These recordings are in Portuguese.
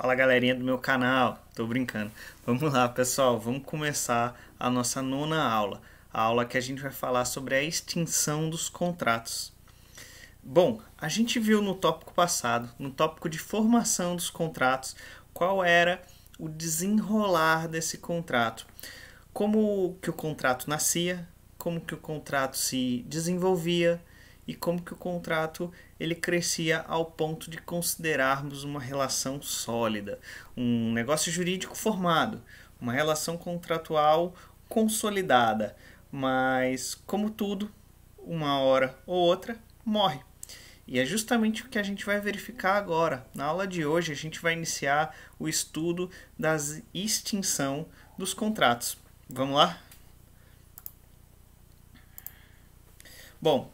Fala galerinha do meu canal, tô brincando. Vamos lá pessoal, vamos começar a nossa nona aula. A aula que a gente vai falar sobre a extinção dos contratos. Bom, a gente viu no tópico passado, no tópico de formação dos contratos, qual era o desenrolar desse contrato. Como que o contrato nascia, como que o contrato se desenvolvia e como que o contrato ele crescia ao ponto de considerarmos uma relação sólida, um negócio jurídico formado, uma relação contratual consolidada, mas como tudo, uma hora ou outra morre. E é justamente o que a gente vai verificar agora. Na aula de hoje a gente vai iniciar o estudo da extinção dos contratos. Vamos lá? Bom,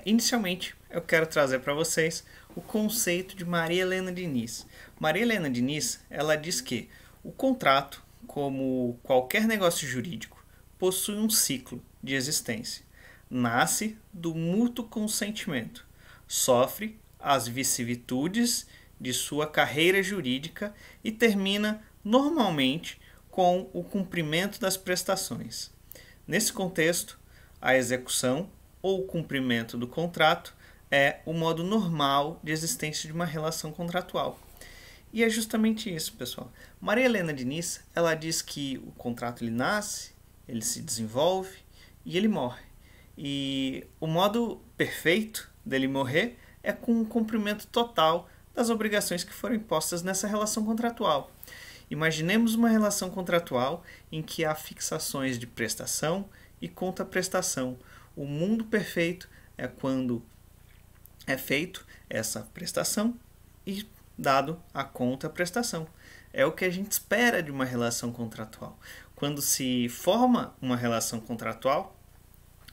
inicialmente eu quero trazer para vocês o conceito de Maria Helena Diniz. Maria Helena Diniz, ela diz que o contrato, como qualquer negócio jurídico, possui um ciclo de existência. Nasce do mútuo consentimento, sofre as vicissitudes de sua carreira jurídica e termina normalmente com o cumprimento das prestações. Nesse contexto, a execução ou cumprimento do contrato é o modo normal de existência de uma relação contratual. E é justamente isso, pessoal. Maria Helena Diniz, ela diz que o contrato ele nasce, ele se desenvolve e ele morre. E o modo perfeito dele morrer é com o cumprimento total das obrigações que foram impostas nessa relação contratual. Imaginemos uma relação contratual em que há fixações de prestação e contraprestação. O mundo perfeito é quando é feito essa prestação e dado a contraprestação. É o que a gente espera de uma relação contratual. Quando se forma uma relação contratual,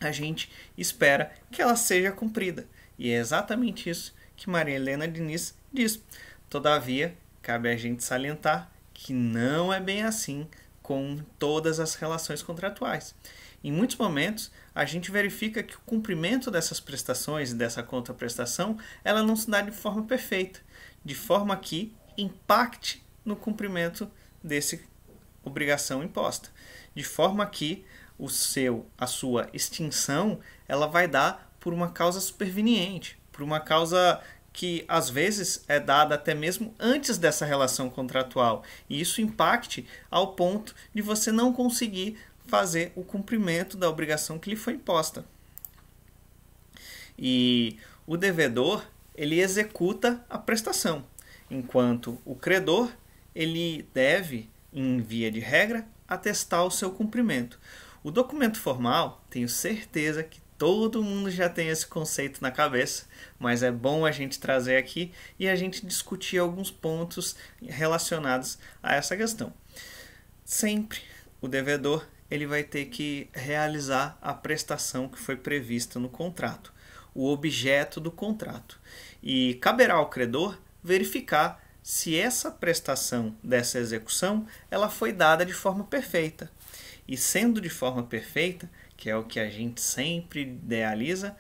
a gente espera que ela seja cumprida. E é exatamente isso que Maria Helena Diniz diz. Todavia, cabe a gente salientar que não é bem assim com todas as relações contratuais. Em muitos momentos, a gente verifica que o cumprimento dessas prestações e dessa contraprestação, ela não se dá de forma perfeita, de forma que impacte no cumprimento dessa obrigação imposta, de forma que a sua extinção, ela vai dar por uma causa superveniente, por uma causa que às vezes é dada até mesmo antes dessa relação contratual, e isso impacte ao ponto de você não conseguir fazer o cumprimento da obrigação que lhe foi imposta. E o devedor, ele executa a prestação, enquanto o credor, ele deve, em via de regra, atestar o seu cumprimento. O documento formal, tenho certeza que todo mundo já tem esse conceito na cabeça, mas é bom a gente trazer aqui e a gente discutir alguns pontos relacionados a essa questão. Sempre o devedor ele vai ter que realizar a prestação que foi prevista no contrato, o objeto do contrato. E caberá ao credor verificar se essa prestação dessa execução ela foi dada de forma perfeita. E sendo de forma perfeita, que é o que a gente sempre idealiza,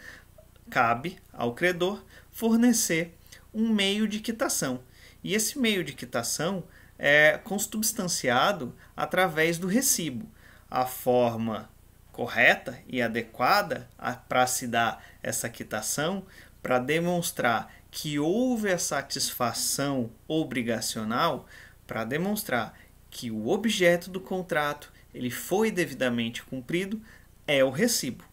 cabe ao credor fornecer um meio de quitação. E esse meio de quitação é consubstanciado através do recibo. A forma correta e adequada para se dar essa quitação, para demonstrar que houve a satisfação obrigacional, para demonstrar que o objeto do contrato ele foi devidamente cumprido, é o recibo.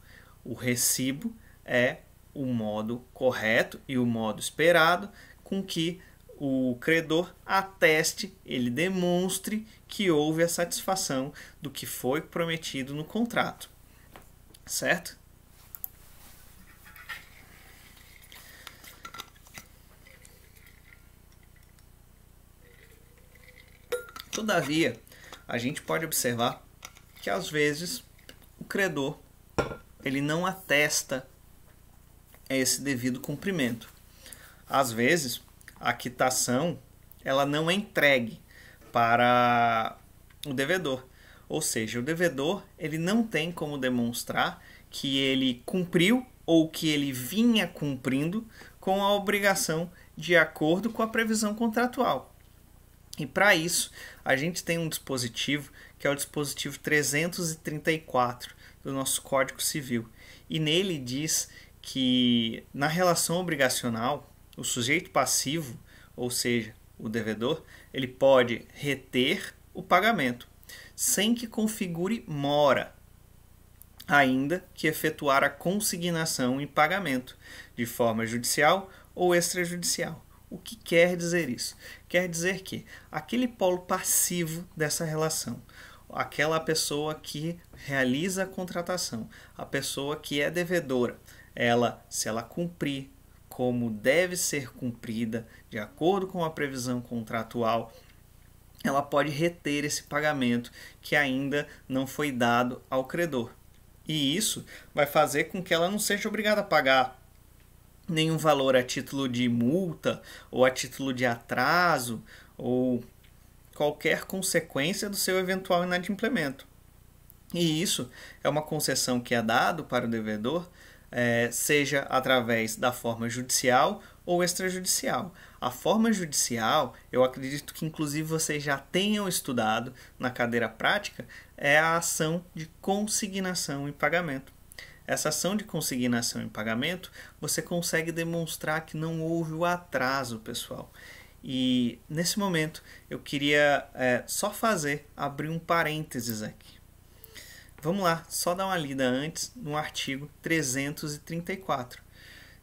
O recibo é o modo correto e o modo esperado com que o credor ateste, ele demonstre que houve a satisfação do que foi prometido no contrato. Certo? Todavia, a gente pode observar que às vezes o credor ele não atesta esse devido cumprimento. Às vezes, a quitação ela não é entregue para o devedor. Ou seja, o devedor ele não tem como demonstrar que ele cumpriu ou que ele vinha cumprindo com a obrigação de acordo com a previsão contratual. E para isso, a gente tem um dispositivo que é o dispositivo 334 do nosso Código Civil. E nele diz que na relação obrigacional, o sujeito passivo, ou seja, o devedor, ele pode reter o pagamento, sem que configure mora, ainda que efetuar a consignação em pagamento, de forma judicial ou extrajudicial. O que quer dizer isso? Quer dizer que aquele polo passivo dessa relação, aquela pessoa que realiza a contratação, a pessoa que é devedora, se ela cumprir como deve ser cumprida, de acordo com a previsão contratual, ela pode reter esse pagamento que ainda não foi dado ao credor. E isso vai fazer com que ela não seja obrigada a pagar nenhum valor a título de multa ou a título de atraso ou qualquer consequência do seu eventual inadimplemento. E isso é uma concessão que é dado para o devedor, seja através da forma judicial ou extrajudicial. A forma judicial, eu acredito que inclusive vocês já tenham estudado na cadeira prática, é a ação de consignação e pagamento. Essa ação de consignação em pagamento, você consegue demonstrar que não houve o atraso, pessoal. E nesse momento eu queria só abrir um parênteses aqui. Vamos lá, só dar uma lida antes no artigo 334.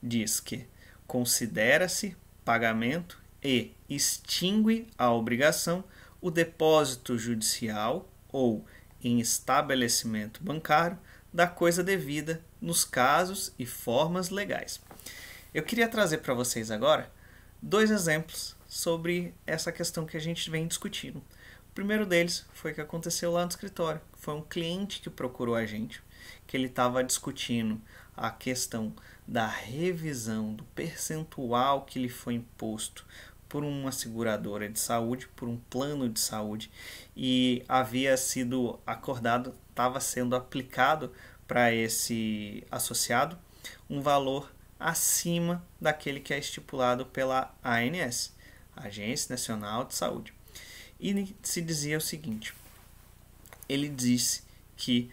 Diz que considera-se pagamento e extingue a obrigação o depósito judicial ou em estabelecimento bancário da coisa devida nos casos e formas legais. Eu queria trazer para vocês agora 2 exemplos sobre essa questão que a gente vem discutindo. O primeiro deles foi o que aconteceu lá no escritório. Foi um cliente que procurou a gente, que ele estava discutindo a questão da revisão do percentual que lhe foi imposto por uma seguradora de saúde, por um plano de saúde, e havia sido acordado, estava sendo aplicado para esse associado um valor acima daquele que é estipulado pela ANS, Agência Nacional de Saúde. E se dizia o seguinte: ele disse que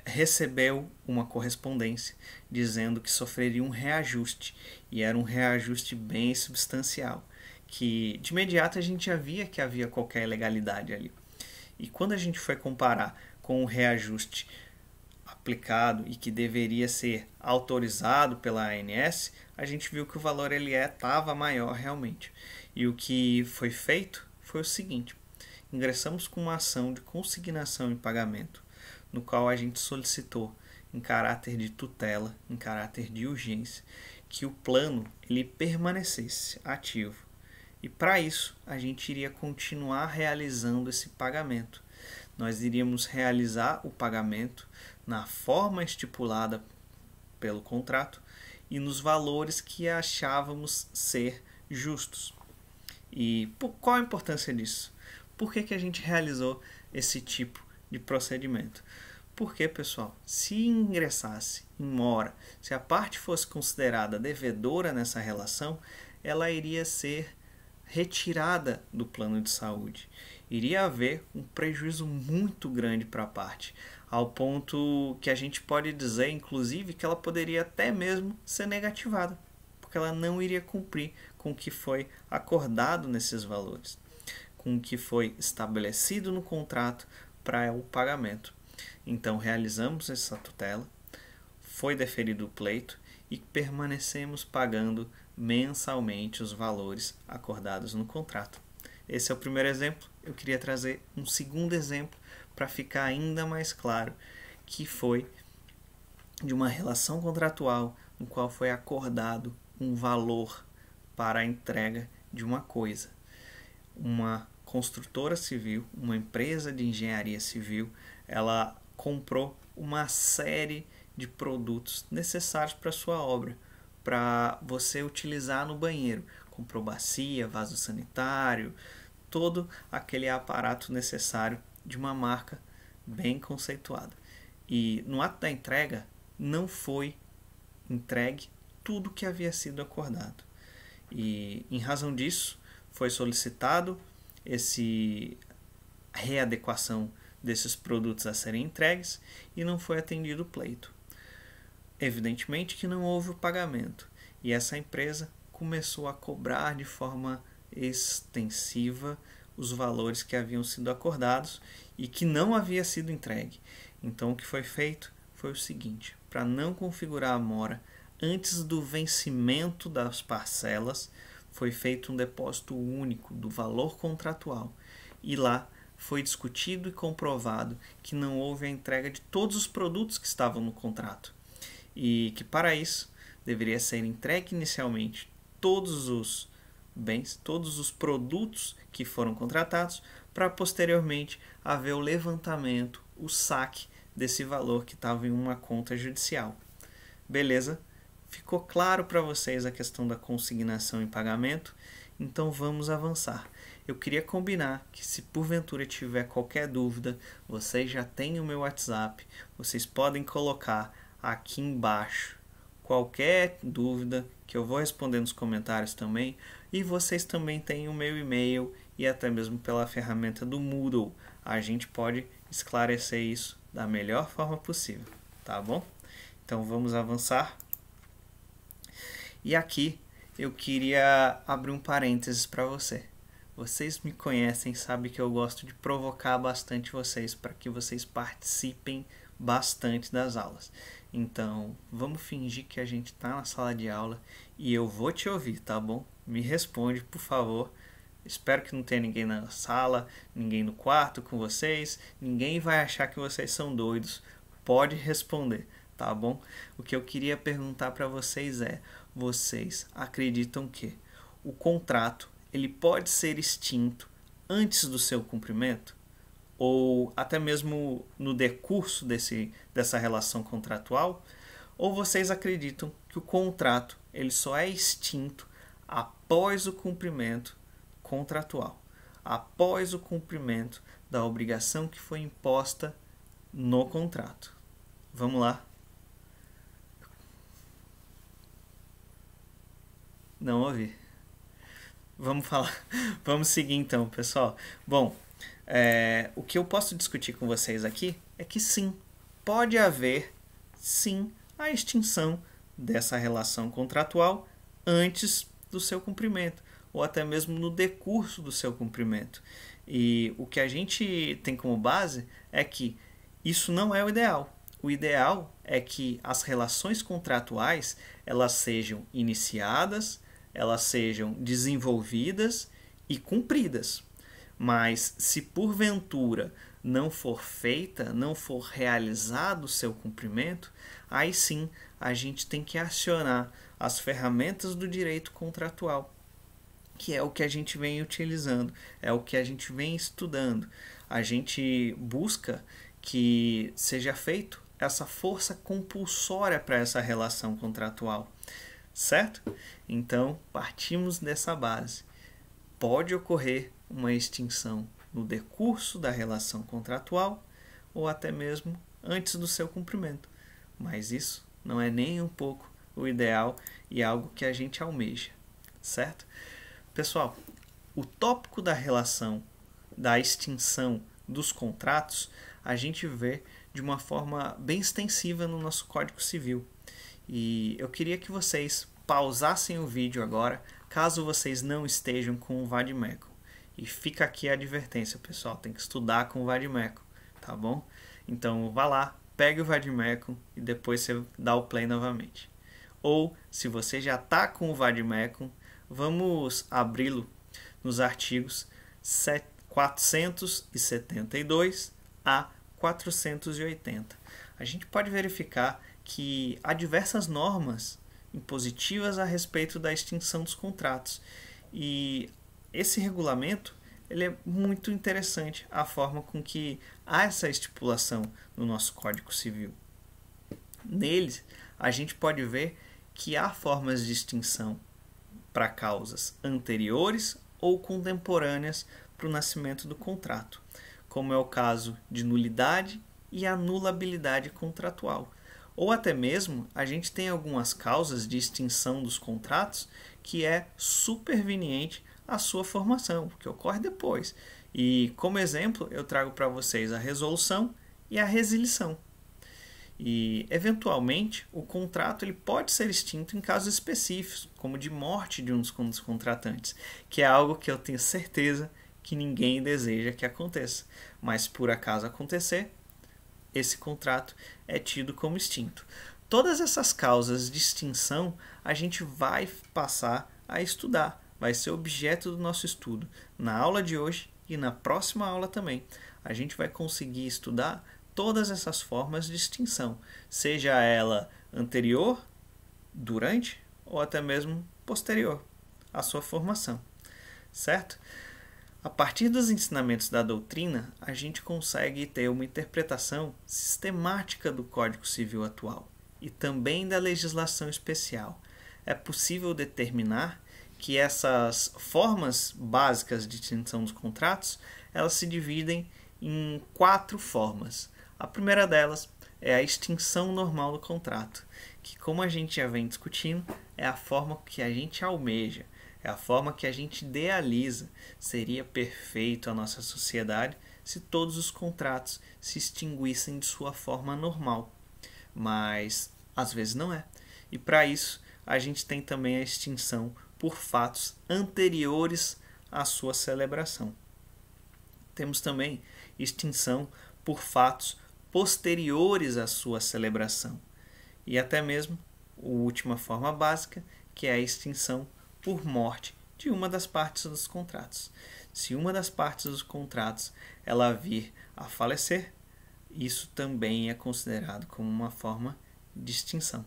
recebeu uma correspondência dizendo que sofreria um reajuste, e era um reajuste bem substancial, que de imediato a gente já via que havia qualquer ilegalidade ali. E quando a gente foi comparar com o reajuste aplicado e que deveria ser autorizado pela ANS, a gente viu que o valor estava maior realmente. E o que foi feito foi o seguinte: ingressamos com uma ação de consignação em pagamento, no qual a gente solicitou, em caráter de tutela, em caráter de urgência, que o plano ele permanecesse ativo. E para isso, a gente iria continuar realizando esse pagamento. Nós iríamos realizar o pagamento na forma estipulada pelo contrato e nos valores que achávamos ser justos. E qual a importância disso? Por que a gente realizou esse tipo de procedimento? Porque, pessoal, se ingressasse em mora, se a parte fosse considerada devedora nessa relação, ela iria ser retirada do plano de saúde. Iria haver um prejuízo muito grande para a parte, ao ponto que a gente pode dizer, inclusive, que ela poderia até mesmo ser negativada, porque ela não iria cumprir com o que foi acordado nesses valores, com o que foi estabelecido no contrato para o pagamento. Então, realizamos essa tutela, foi deferido o pleito e permanecemos pagando mensalmente os valores acordados no contrato. Esse é o primeiro exemplo. Eu queria trazer um segundo exemplo para ficar ainda mais claro, que foi de uma relação contratual no qual foi acordado um valor para a entrega de uma coisa. Uma construtora civil, uma empresa de engenharia civil, ela comprou uma série de produtos necessários para a sua obra, para você utilizar no banheiro. Comprou bacia, vaso sanitário, todo aquele aparato necessário de uma marca bem conceituada. E no ato da entrega não foi entregue tudo que havia sido acordado. E em razão disso, foi solicitado readequação desses produtos a serem entregues e não foi atendido o pleito. Evidentemente que não houve o pagamento e essa empresa começou a cobrar de forma extensiva os valores que haviam sido acordados e que não havia sido entregue. Então o que foi feito foi o seguinte: para não configurar a mora antes do vencimento das parcelas, foi feito um depósito único do valor contratual e lá foi discutido e comprovado que não houve a entrega de todos os produtos que estavam no contrato e que para isso deveria ser entregue inicialmente todos os bens, todos os produtos que foram contratados, para posteriormente haver o levantamento, o saque desse valor que estava em uma conta judicial. Beleza? Ficou claro para vocês a questão da consignação em pagamento? Então vamos avançar. Eu queria combinar que se porventura tiver qualquer dúvida, vocês já têm o meu WhatsApp, vocês podem colocar aqui embaixo qualquer dúvida que eu vou responder nos comentários também, e vocês também têm o meu e-mail e até mesmo pela ferramenta do Moodle a gente pode esclarecer isso da melhor forma possível, tá bom? Então vamos avançar. E aqui eu queria abrir um parênteses para você. Vocês me conhecem, sabem que eu gosto de provocar bastante vocês para que vocês participem bastante das aulas. Então, vamos fingir que a gente está na sala de aula e eu vou te ouvir, tá bom? Me responde, por favor. Espero que não tenha ninguém na sala, ninguém no quarto com vocês, ninguém vai achar que vocês são doidos. Pode responder, tá bom? O que eu queria perguntar para vocês é: vocês acreditam que o contrato ele pode ser extinto antes do seu cumprimento? Ou até mesmo no decurso dessa relação contratual? Ou vocês acreditam que o contrato ele só é extinto após o cumprimento contratual, após o cumprimento da obrigação que foi imposta no contrato? Vamos lá? Não ouvi. Vamos falar. Vamos seguir então, pessoal. Bom, o que eu posso discutir com vocês aqui é que sim, pode haver sim a extinção dessa relação contratual antes do seu cumprimento, ou até mesmo no decurso do seu cumprimento. E o que a gente tem como base é que isso não é o ideal. O ideal é que as relações contratuais elas sejam iniciadas, elas sejam desenvolvidas e cumpridas. Mas se porventura não for feita, não for realizado o seu cumprimento, aí sim a gente tem que acionar as ferramentas do direito contratual, que é o que a gente vem utilizando, é o que a gente vem estudando. A gente busca que seja feito essa força compulsória para essa relação contratual, certo? Então, partimos dessa base. Pode ocorrer uma extinção no decurso da relação contratual ou até mesmo antes do seu cumprimento. Mas isso não é nem um pouco o ideal e algo que a gente almeja, certo? Pessoal, o tópico da relação da extinção dos contratos a gente vê de uma forma bem extensiva no nosso Código Civil. E eu queria que vocês pausassem o vídeo agora, caso vocês não estejam com o Vade-Mecum. E fica aqui a advertência, pessoal, tem que estudar com o Vade-Mecum, tá bom? Então vá lá, pegue o Vade-Mecum e depois você dá o play novamente. Ou, se você já está com o Vade-Mecum, vamos abri-lo nos artigos 472 a 480. A gente pode verificar que há diversas normas impositivas a respeito da extinção dos contratos. E esse regulamento ele é muito interessante, a forma com que há essa estipulação no nosso Código Civil. Neles, a gente pode ver que há formas de extinção para causas anteriores ou contemporâneas para o nascimento do contrato, como é o caso de nulidade e anulabilidade contratual. Ou até mesmo a gente tem algumas causas de extinção dos contratos que é superveniente a sua formação, que ocorre depois. E como exemplo, eu trago para vocês a resolução e a resilição. E, eventualmente, o contrato ele pode ser extinto em casos específicos, como de morte de um dos contratantes, que é algo que eu tenho certeza que ninguém deseja que aconteça. Mas, por acaso acontecer, esse contrato é tido como extinto. Todas essas causas de extinção a gente vai passar a estudar, vai ser objeto do nosso estudo na aula de hoje e na próxima aula também. A gente vai conseguir estudar todas essas formas de extinção, seja ela anterior, durante ou até mesmo posterior à sua formação, certo? A partir dos ensinamentos da doutrina, a gente consegue ter uma interpretação sistemática do Código Civil atual e também da legislação especial. É possível determinar que essas formas básicas de extinção dos contratos, elas se dividem em 4 formas. A primeira delas é a extinção normal do contrato, que, como a gente já vem discutindo, é a forma que a gente almeja, é a forma que a gente idealiza. Seria perfeito a nossa sociedade se todos os contratos se extinguissem de sua forma normal, mas às vezes não é. E para isso, a gente tem também a extinção por fatos anteriores à sua celebração. Temos também extinção por fatos posteriores à sua celebração. E até mesmo a última forma básica, que é a extinção por morte de uma das partes dos contratos. Se uma das partes dos contratos ela vir a falecer, isso também é considerado como uma forma de extinção,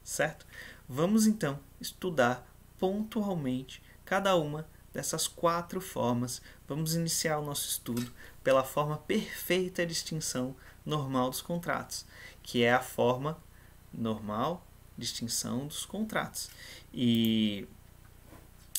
certo? Vamos então estudar pontualmente cada uma dessas 4 formas. Vamos iniciar o nosso estudo pela forma perfeita de extinção normal dos contratos, que é a forma normal de extinção dos contratos. E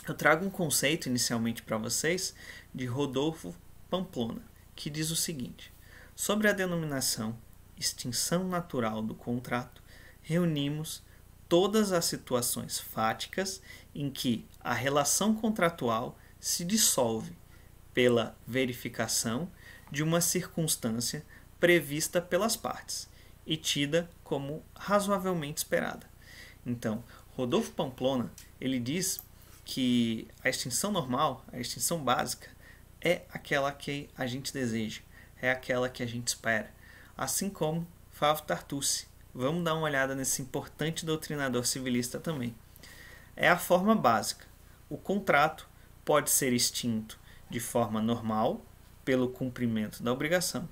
eu trago um conceito inicialmente para vocês de Rodolfo Pamplona, que diz o seguinte: sobre a denominação extinção natural do contrato, reunimos todas as situações fáticas em que a relação contratual se dissolve pela verificação de uma circunstância prevista pelas partes e tida como razoavelmente esperada. Então, Rodolfo Pamplona, ele diz que a extinção normal, a extinção básica, é aquela que a gente deseja, é aquela que a gente espera. Assim como Flávio Tartucci. Vamos dar uma olhada nesse importante doutrinador civilista também. É a forma básica. O contrato pode ser extinto de forma normal, pelo cumprimento da obrigação.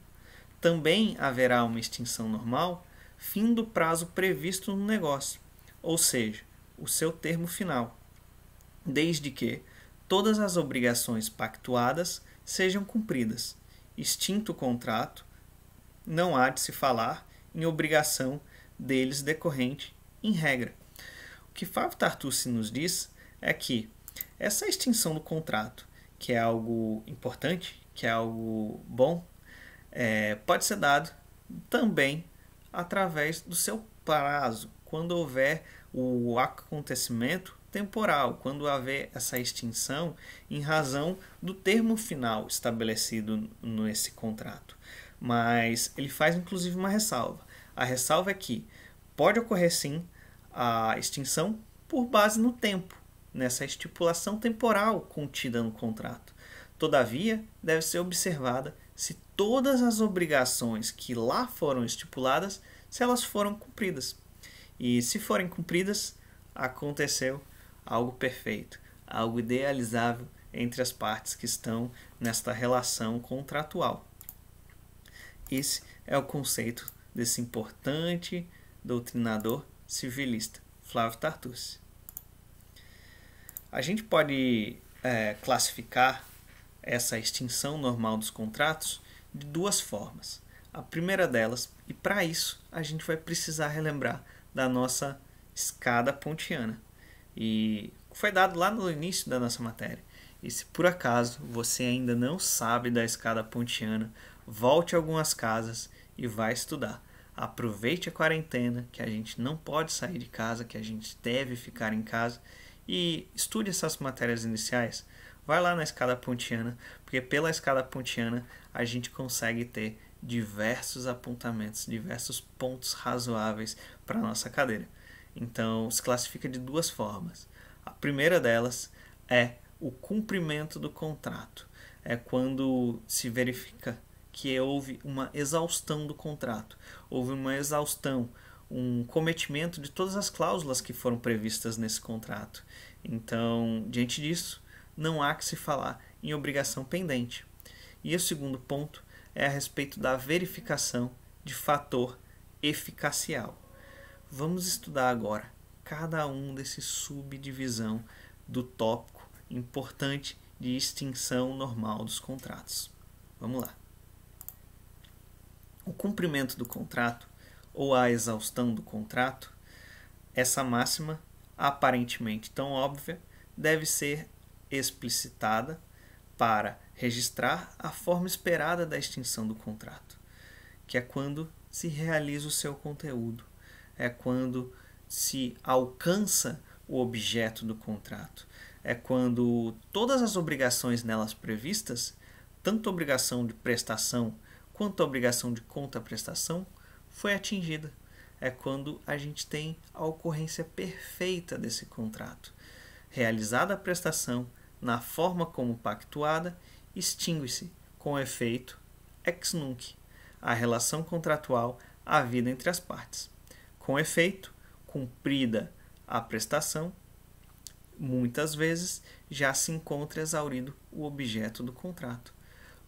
Também haverá uma extinção normal, fim do prazo previsto no negócio, ou seja, o seu termo final, desde que todas as obrigações pactuadas sejam cumpridas. Extinto o contrato, não há de se falar em obrigação deles decorrente em regra. O que Flávio Tartucci nos diz é que essa extinção do contrato, que é algo importante, que é algo bom, pode ser dado também através do seu prazo, quando houver o acontecimento temporal, quando haver essa extinção em razão do termo final estabelecido nesse contrato. Mas ele faz inclusive uma ressalva. A ressalva é que pode ocorrer sim a extinção por base no tempo, nessa estipulação temporal contida no contrato. Todavia, deve ser observada se todas as obrigações que lá foram estipuladas, se elas foram cumpridas. E se forem cumpridas, aconteceu algo perfeito, algo idealizável entre as partes que estão nesta relação contratual. Esse é o conceito desse importante doutrinador civilista, Flávio Tartucci. A gente pode classificar essa extinção normal dos contratos de 2 formas. A primeira delas, e para isso a gente vai precisar relembrar da nossa escada pontiana, e foi dado lá no início da nossa matéria. E se por acaso você ainda não sabe da escada pontiana, volte algumas casas e vai estudar. Aproveite a quarentena, que a gente não pode sair de casa, que a gente deve ficar em casa, e estude essas matérias iniciais. vai lá na escada pontiana, porque pela escada pontiana a gente consegue ter diversos apontamentos, diversos pontos razoáveis para a nossa cadeira. Então, se classifica de duas formas. A primeira delas é o cumprimento do contrato. É quando se verifica que houve uma exaustão do contrato, houve uma exaustão, um cometimento de todas as cláusulas que foram previstas nesse contrato. Então, diante disso, não há que se falar em obrigação pendente. E o segundo ponto é a respeito da verificação de fator eficacial. Vamos estudar agora cada um desses subdivisão do tópico importante de extinção normal dos contratos. Vamos lá. O cumprimento do contrato ou a exaustão do contrato, essa máxima, aparentemente tão óbvia, deve ser explicitada para registrar a forma esperada da extinção do contrato, que é quando se realiza o seu conteúdo, é quando se alcança o objeto do contrato, é quando todas as obrigações nelas previstas, tanto a obrigação de prestação quanto a obrigação de contraprestação, foi atingida. É quando a gente tem a ocorrência perfeita desse contrato. Realizada a prestação na forma como pactuada, extingue-se com efeito ex nunc a relação contratual havida entre as partes. Com efeito, cumprida a prestação, muitas vezes já se encontra exaurido o objeto do contrato.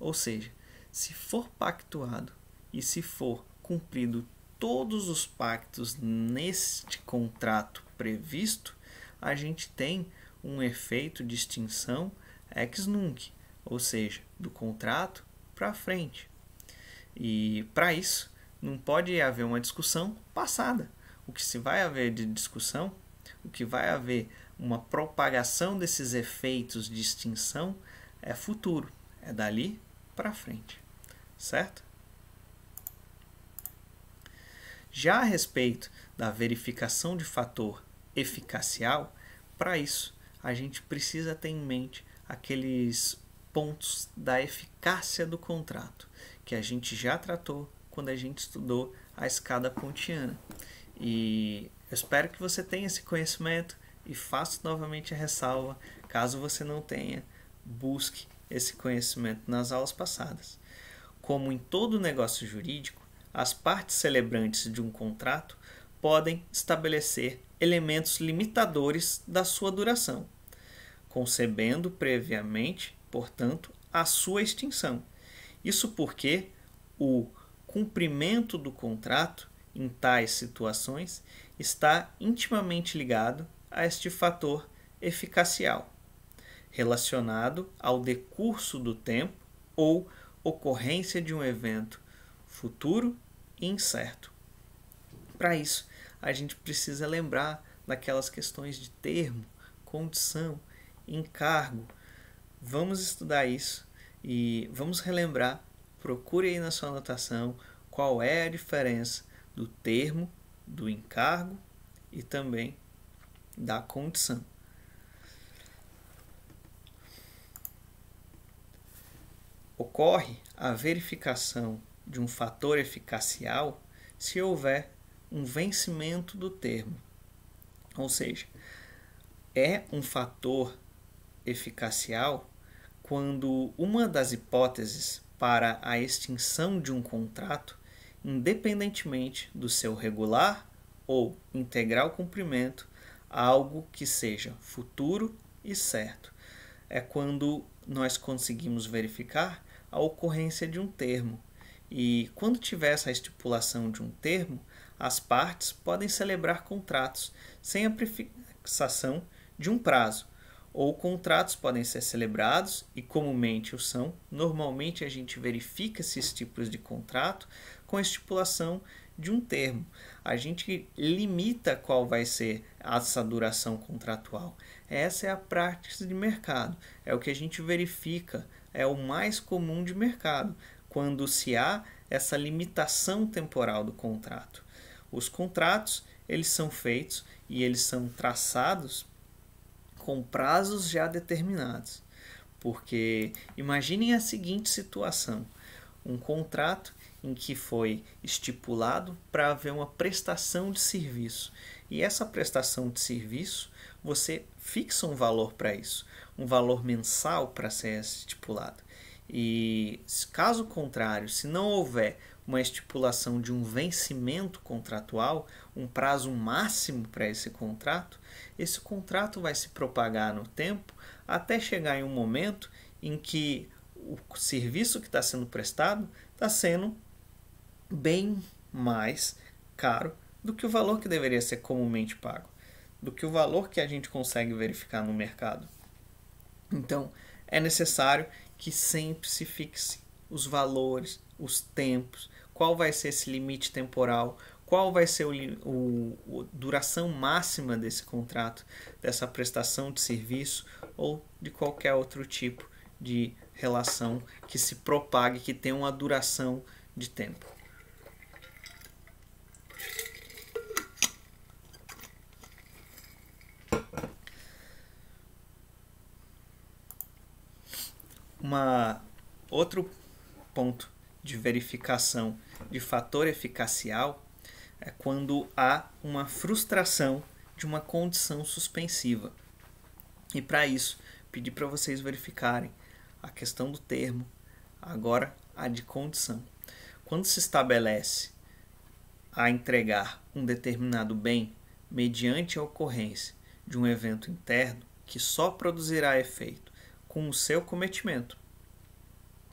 Ou seja, se for pactuado e se for cumprido todos os pactos neste contrato previsto, a gente tem um efeito de extinção ex nunc, ou seja, do contrato para frente. E para isso não pode haver uma discussão passada. O que se vai haver de discussão, o que vai haver uma propagação desses efeitos de extinção é futuro, é dali para frente, certo? Já a respeito da verificação de fator eficacial, para isso a gente precisa ter em mente aqueles pontos da eficácia do contrato, que a gente já tratou quando a gente estudou a escada pontiana. E eu espero que você tenha esse conhecimento e faço novamente a ressalva, caso você não tenha, busque esse conhecimento nas aulas passadas. Como em todo negócio jurídico, as partes celebrantes de um contrato podem estabelecer elementos limitadores da sua duração, concebendo previamente, portanto, a sua extinção. Isso porque o cumprimento do contrato em tais situações está intimamente ligado a este fator eficacial, relacionado ao decurso do tempo ou ocorrência de um evento futuro e incerto. Para isso, a gente precisa lembrar daquelas questões de termo, condição, encargo. Vamos estudar isso e vamos relembrar. Procure aí na sua anotação qual é a diferença do termo, do encargo e também da condição. Ocorre a verificação de um fator eficacial se houver um vencimento do termo. Ou seja, é um fator eficacial quando uma das hipóteses para a extinção de um contrato, independentemente do seu regular ou integral cumprimento, algo que seja futuro e certo. É quando nós conseguimos verificar a ocorrência de um termo. E quando tiver essa estipulação de um termo, as partes podem celebrar contratos sem a prefixação de um prazo, ou contratos podem ser celebrados, e comumente o são. Normalmente a gente verifica esses tipos de contrato com a estipulação de um termo. A gente limita qual vai ser essa duração contratual. Essa é a prática de mercado, é o que a gente verifica, é o mais comum de mercado, quando se há essa limitação temporal do contrato. Os contratos, eles são feitos e eles são traçados com prazos já determinados. Porque imaginem a seguinte situação: um contrato em que foi estipulado para haver uma prestação de serviço. E essa prestação de serviço, você fixa um valor para isso, um valor mensal para ser estipulado. E caso contrário, se não houver uma estipulação de um vencimento contratual, um prazo máximo para esse contrato vai se propagar no tempo até chegar em um momento em que o serviço que está sendo prestado está sendo bem mais caro do que o valor que deveria ser comumente pago, do que o valor que a gente consegue verificar no mercado. Então, é necessário que sempre se fixe os valores, os tempos, qual vai ser esse limite temporal, qual vai ser a duração máxima desse contrato, dessa prestação de serviço ou de qualquer outro tipo de relação que se propague, que tenha uma duração de tempo. Outro ponto de verificação de fator eficacial é quando há uma frustração de uma condição suspensiva. E para isso, pedi para vocês verificarem a questão do termo, agora a de condição. Quando se estabelece a entregar um determinado bem mediante a ocorrência de um evento interno que só produzirá efeito com o seu cometimento,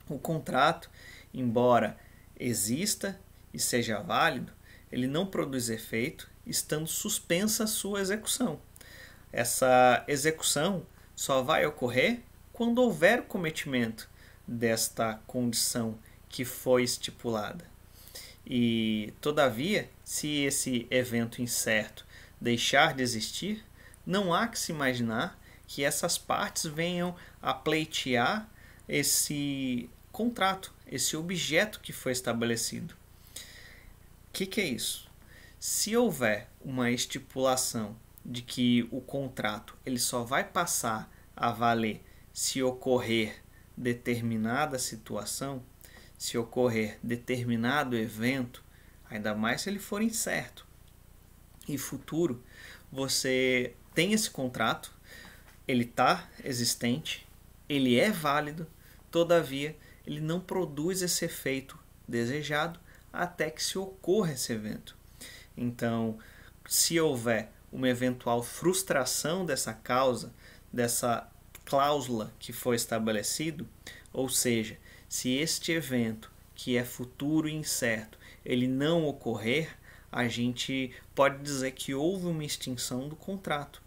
o contrato, embora exista e seja válido, ele não produz efeito estando suspensa a sua execução. Essa execução só vai ocorrer quando houver o cometimento desta condição que foi estipulada. E, todavia, se esse evento incerto deixar de existir, não há que se imaginar que essas partes venham a pleitear esse contrato, esse objeto que foi estabelecido. O que é isso? Se houver uma estipulação de que o contrato ele só vai passar a valer se ocorrer determinada situação, se ocorrer determinado evento, ainda mais se ele for incerto e futuro, você tem esse contrato, ele está existente, ele é válido, todavia ele não produz esse efeito desejado até que se ocorra esse evento. Então, se houver uma eventual frustração dessa causa, dessa cláusula que foi estabelecido, ou seja, se este evento, que é futuro e incerto, ele não ocorrer, a gente pode dizer que houve uma extinção do contrato.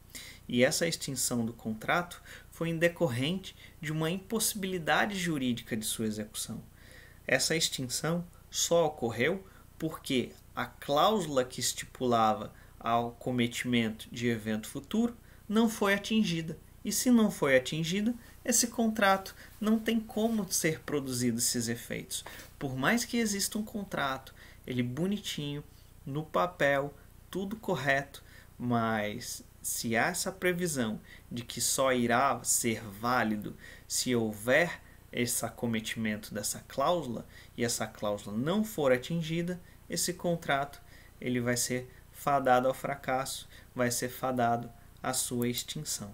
E essa extinção do contrato foi em decorrente de uma impossibilidade jurídica de sua execução. Essa extinção só ocorreu porque a cláusula que estipulava ao cometimento de evento futuro não foi atingida. E se não foi atingida, esse contrato não tem como ser produzido esses efeitos. Por mais que exista um contrato, ele bonitinho, no papel, tudo correto, mas se há essa previsão de que só irá ser válido se houver esse acometimento dessa cláusula e essa cláusula não for atingida, esse contrato ele vai ser fadado ao fracasso, vai ser fadado à sua extinção.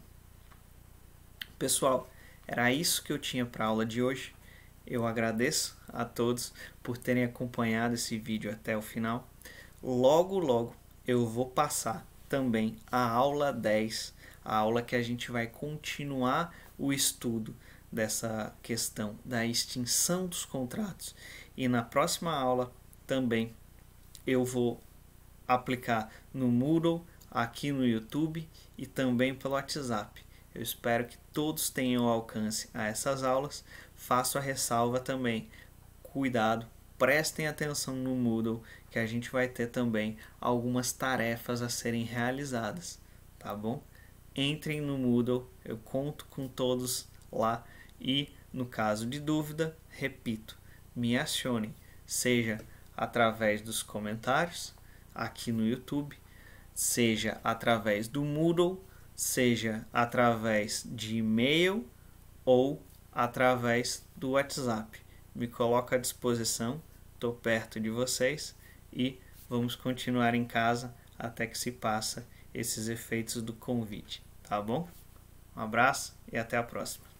Pessoal, era isso que eu tinha para a aula de hoje. Eu agradeço a todos por terem acompanhado esse vídeo até o final. Logo eu vou passar também a aula 10, a aula que a gente vai continuar o estudo dessa questão da extinção dos contratos. E na próxima aula também eu vou aplicar no Moodle, aqui no YouTube e também pelo WhatsApp. Eu espero que todos tenham alcance a essas aulas. Faço a ressalva também. Cuidado, prestem atenção no Moodle, que a gente vai ter também algumas tarefas a serem realizadas, tá bom? Entrem no Moodle, eu conto com todos lá e, no caso de dúvida, repito, me acionem, seja através dos comentários aqui no YouTube, seja através do Moodle, seja através de e-mail ou através do WhatsApp. Me coloco à disposição, estou perto de vocês e vamos continuar em casa até que se passa esses efeitos do Covid, tá bom? Um abraço e até a próxima.